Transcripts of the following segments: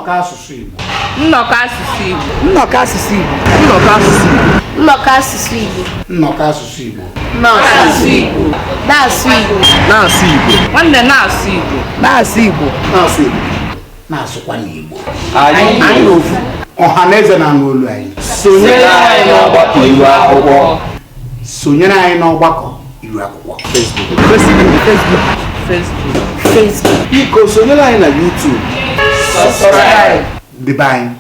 nnọkọ asụsụ Igbo. Nnọkọ asụsụ Igbo. Nnọkọ asụsụ Igbo. Nnọkọ asụsụ Igbo. Nnọkọ asụsụ Igbo. Nnọkọ asụsụ Igbo. Nnọkọ asụsụ Igbo. Na-asụ Igbo. Na-asụ Igbo. Nwanne na-asụ Igbo. Na-asụ Igbo. Na-asụ Igbo. Na-asụkwa n'Igbo. Anyị ofu. Ọha na eze na-anụ olu anyị. Sonyere anyị n'ọgbakọ ilu akwụkwọ. Sonyere anyị n'ọgbakọ ilu akwụkwọ. Facebook. Biko sonyere anyị na YouTube. Subscribe. Debe anyị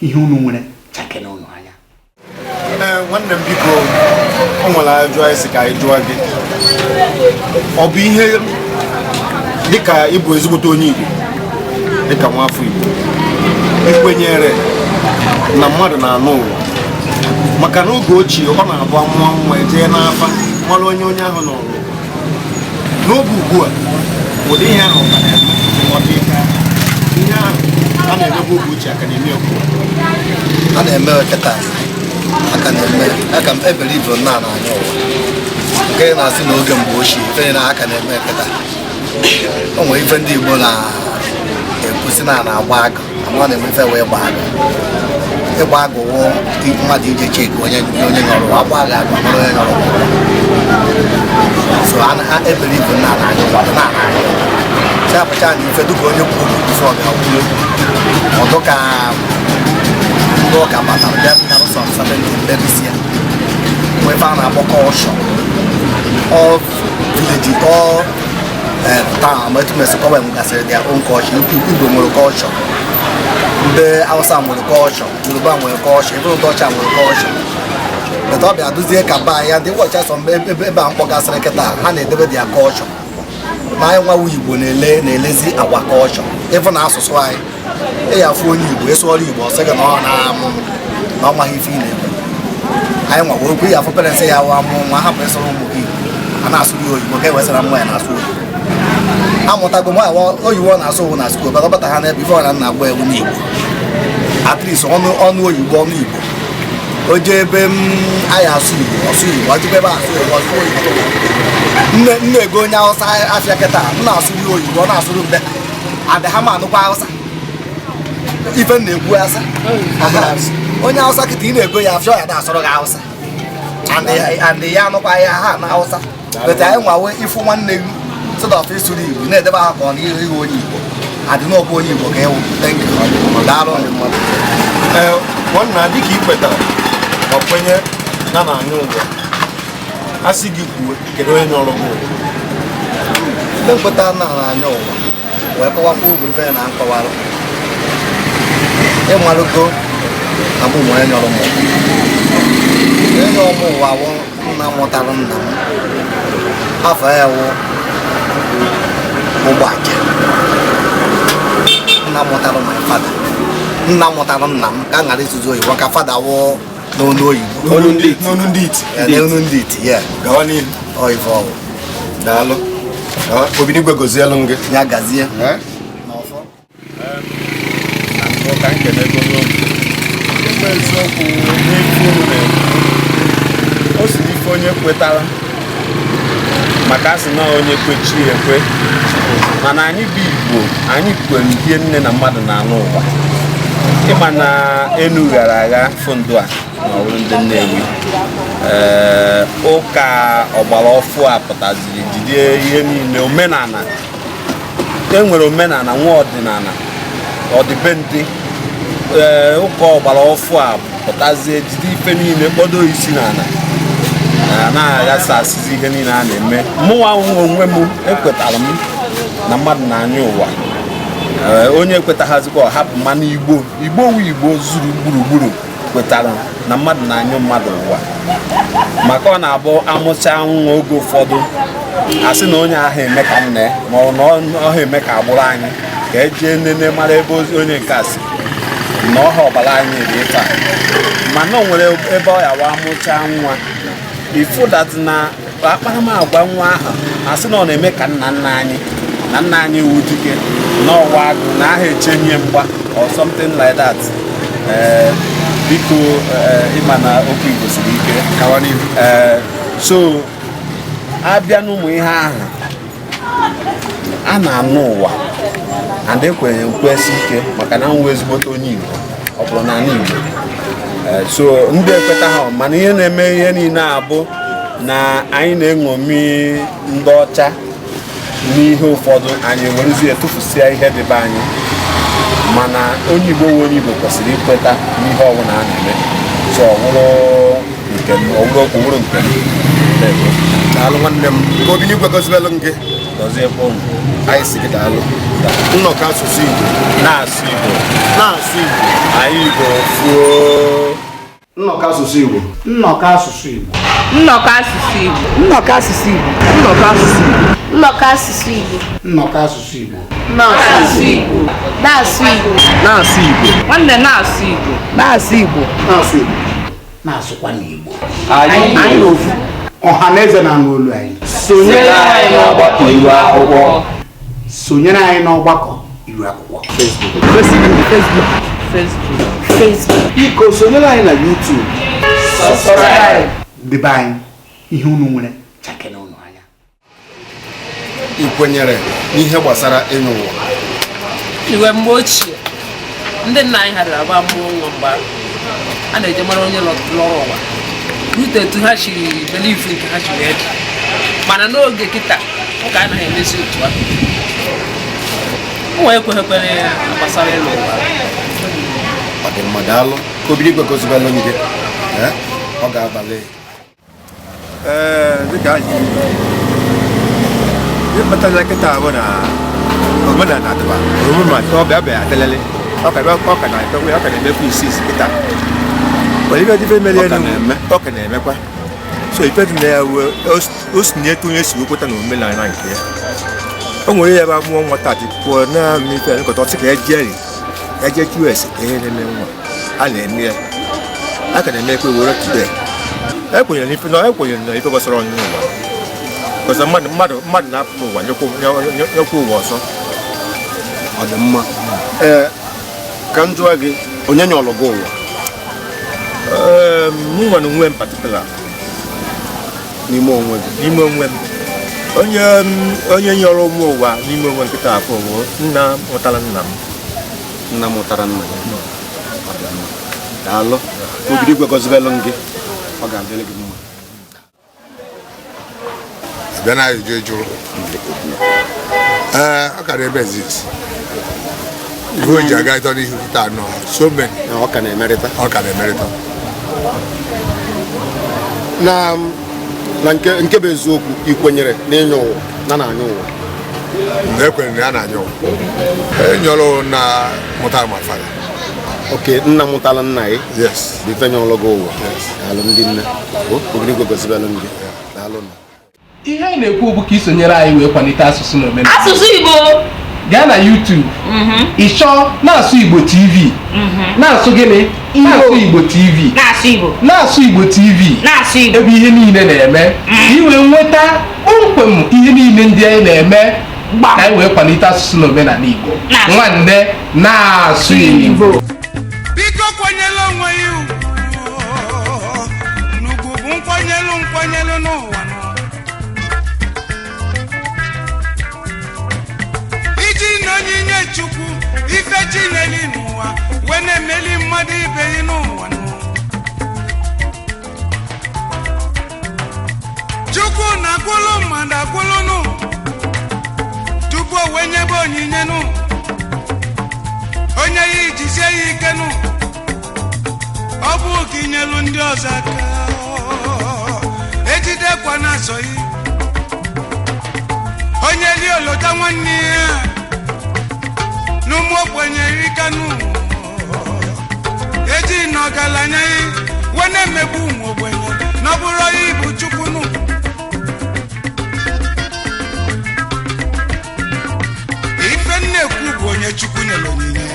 ihe unu nwere chakene unu anya. Nwanne m biko o nwere ajụjụ anyị si ka anyị jụọ gị. Ọ bụ ihe dịka ịbụ ezigbote onye Igbo dịka nwafọ Igbo ekwenyere na mmadụ na-anụ ụwa maka na oge ochie ọ na-abụ amụọ nwa jee n'afa mara onye ahụ nọ n'oge ugbu a ụdị ihe ahụ ihe ahụ a na-emebu oge ochie aka na-eme ugbu a na-eme kịta aka na-eme aka m ebere ibu nna n'anya ụwa nke na-asị n'oge mgbe ochie ife na aka na-eme kịta o nwere ife ndị Igbo na-ekwusi na-agba agụ ama na-eme ife wee gbaa agụ ịgba agụ wụ mmadụ ije cheki onye nyọrọ agba agụ agụ mara onye nyọrọ so a ebere ibu nna n'anya ụwa dị na-anya si apụcha na ife dịka onye kwuru ife ọ ga-akwụ ọdụ ka ndị ụka batara bịa bịarụ sọ nsabelisia nwee ebe a na-akpọ kọlshọ ọ vileji ọ taa ma etu mesi kọwa gasịrị dia on kọlshọ Igbo nwere kọlshọ ndị Hausa nwere kọlshọ Yoruba nwere kọlshọ ebe ndị ọcha nwere kọlshọ beta ọ bịa duzie ka ba ya ndị ụbọchị asọ ebe a mkpọgasịrị kịta ha na-edebe dia kọlshọ na anyị nwawu Igbo na-elezi agwa kọlshọ ịfụ na asụsụ anyị ya afụ onye Igbo ịsụọrọ Igbo ọsị gị na ọ maghị ife ị na-eme anyị nwa okwu ya afụ parensị ya wa amụ nwa hapụ ịsụrụ ụmụ gị a na-asụrụ ya oyibo ka e wesịra mma ya na-asụ oyibo amụtago nwa oyibo na-asụ ụwụ na skuul bata bata ha n'ebe ife ọra na-agba egwu n'Igbo atris ọnụ oyibo ọnụ Igbo o jee ebe anyị asụ Igbo ọsụ Igbo ọjụkwa ebe asụ Igbo ọsụ oyibo nne ego onye Hausa afịa kịta nna asụrụ ya oyibo ọ na-asụrụ mbe adị ha ma anụkwa Hausa ife na-ekwu asa onye Hausa kịta ị na-ego ya afịa ya na-asọrọ gị Hausa and ya anụkwa ya ha na Hausa bete anyị nwawe ịfụ nwanne gị sod of isuru Igbo na-edebe ha ka ọ na ihe onye Igbo adị n'ọkwa onye Igbo ka ewu daalụ nwanna dịka ị kwetara ma kwenye na na-anya ụwa a sị gị kwuo kedu onye nyọrọ gị ụwa ndị nkweta na na-anya ụwa wee kọwakwa ugwu ife na nkọwarụ ịmalụgo na mụ nwere nyọrọ m onye ọmụ ụwa wụ nna mụtara nna m afọ ya wụ ụgbọaja nna mụtara my fada nna mụtara nna m ka a ghara ịsụzi oyibo ka fada wụ n'onu oyibo n'onu ndị iti ya gawa n'ihu oyibo ọwụ daalụ Obinigwe gozielu gị ya gazie ka nkele ego mgbe eziokwu n'ife unu na-ekwu o si n'ife onye kwetara maka asị na onye kwechi ekwe mana anyị bụ Igbo anyị kwere ihe nne na mmadụ na-anụ ụwa ịma na enu ghara agha fondụ a na ọrụ ndị Nnewi ụka ọgbara ọfụ a pụtaziri jide ihe niile omenala enwere omenala nwa ọdịnala ọdịbendị ụka ọgbara ọfụ a pụtazie jide ife niile kpodo isi n'ala na-aghasa asịzi ihe niile a na-eme mụnwa onwe m ekwetara m na mmadụ na-anya ụwa onye ekwetaghazikwa ọhapụ mana Igbo zuru gburugburu kwetara na mmadụ na-anya mmadụ ụwa maka ọ na-abụ amụcha nwa oge ụfọdụ asị na onye ahụ eme ka nne ma ọ na ọha eme ka agbụrụ anyị ka ejee nene mara ebe onye nke a si na ọha ọbara anyị dị ife a mana o nwere ebe ọ ya wa amụcha nwa ifudat na akparamagwa nwa ahụ asị na ọ na-eme ka nna anyị wu dike na ọwa agụ na aha echenye mgba or something like that biko ịma na okwu Igbo siri ike so abịa n'ụmụ ihe ahụ a na-anụ ụwa and ekwenye nkwesi ike maka na nwe ezigbote onye Igbo ọ bụrụ na Igbo so ndị ekweta ha mana ihe na-eme ihe niile abụ na anyị na-eṅomi ndị ọcha n'ihe ụfọdụ anyị enwerezie tụfusia ihe dịbe anyị mana onye Igbo nwe onye Igbo kwesịrị ikweta n'ihe ọbụla a na-eme so ọwụrụ nke daalụ nwanne m ka Obinigwe gọzielu gị dozie ebe anyị si gị daalụ nnọkọ asụsụ Igbo na-asụ Igbo anyị Igbo fuo nnọkọ asụsụ Igbo nnọkọ asụsụ Igbo Nnọkọ asụsụ Igbo. Nnọkọ asụsụ Igbo. Nnọkọ asụsụ Igbo. Nnọkọ asụsụ Igbo. nnọkọ asụsụ Igbo Nnọkọ asụsụ Igbo. Na-asụ Igbo. Na-asụ Igbo. Nwanne na-asụ Igbo. Na-asụ Igbo. na-asụ Igbo na-asụkwa n'Igbo anyị ofu ọha na eze na-anụ olu anyị Sonyere anyị n'ọgbakọ iwu akwụkwọ. sonyere anyị n'ọgbakọ iru akwụkwọ Facebook. Biko sonyere anyị na YouTube. Subscribe. debe anyị ihe unu nwere chakene unu anya ị kwenyere n'ihe gbasara ịnụ ụwa Iwe mgbe ochie ndị nna anyị hadara agba mmụọ nwa mgbe a na-eje mara onye lọrọ ụwa rute etu ha chiri belief nke ha chiri ede mana n'oge kịta ụka anaghị emezi otu a nwa ekweghịkwere ya gbasara ịlụ ụwa ọ dị mma daalụ ka Obinigwe gọzielu gị ọ ga-abalị dịka anyị ịkpatara nkịta ahụ na omenala adịba omume ọ bịa atelele ọ ka na-ekwe ọ ka na-emekwa isi kịta ife dịfe mere ọ ka na-emekwa so ife dị na ya o si na-eto onye si wekweta na omenala nke ya o nwere ya ebe amụọ nwata pụọ na ife nkọta ọsị ka eje QS ihe na-eme nwa a na-eme ya a ka na-eme ekwe were today ekwenyere na ife gbasara onye ụwa because mmadụ na-apụ n'ụwa nyekwa ụwa ọzọ ọ dị mma ka m jụọ gị onye nyọrọ gị ụwa m nwere onwe m particular n'ime onwe gị n'ime onwe m onye nyọrọ ụmụ ụwa n'ime onwe nkịta afọ bụ nna mụtara nna m nna mụtara nna ya daalụ ka Obinigwe gọzielu gị ọ ga-adịrị gị mma bịa na ajụjụ jụrụ ọ ka na-eme exist ihe o ji aga ịtọ n'ihu taa nọ so many ọ ka na-emerịta na nke bụ eziokwu ị kwenyere n'ịnya ụwa na anya ụwa mgbe ekwenyere na ya na-anya ụwa enyọrọ na mụtara ma fada oke nna mụtara nna ya yes bụ ife nyọrọ gị ụwa daalụ ndị nne Obinigwe gọzielu gị daalụ na ihe anyị na-ekwu bụ ka isonyere anyị wee kwalite asụsụ na omenala Asụsụ Igbo. gaa na YouTube ịchọ na-asụ Igbo TV na-asụ gịnị na-asụ Igbo TV Na-asụ Igbo. na-asụ Igbo TV Na-asụ Igbo. ebe ihe niile na-eme ka i wee nweta kpọmkwem ihe niile ndị anyị na-eme ka anyị wee kwalite asụsụ na omenala Igbo nwanne na-asụ Igbo biko kwanyelu onwe ya n'ugwu bụ nkwanyelu n'ụwa iji na onyinye Chukwu ife Chineke n'ụwa wee na-emeli mmadụ ibe ya n'ụwa Chukwu na-akwụlụ mmadụ akwụlụ nụ tupu o wee nyebe onyinye nụ onye ya ijisie ya ike nụ ọ bụ ka inyelu ndị ọzọ aka ejidekwa na-asọ ya onye li olota nwanne ya n'ụmụ ogbenye rikanụ eji na ọgaranya ya wee na-emegbu ụmụ ogbenye na ọ bụrụ ya ibu Chukwu nụ ife nna-ekwu bụ onye Chukwu nyere onyinye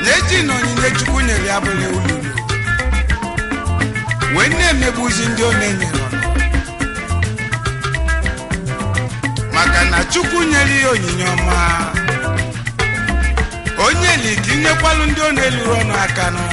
na-eji na onyinye Chukwu nyere ya bụrụ ululu wee na-emegbuzi ndị ọ na-enyere maka na Chukwu nyere ya onyinye ọma onye li ka inyekwalụ ndị ọ na-eluru ọnụ aka nụ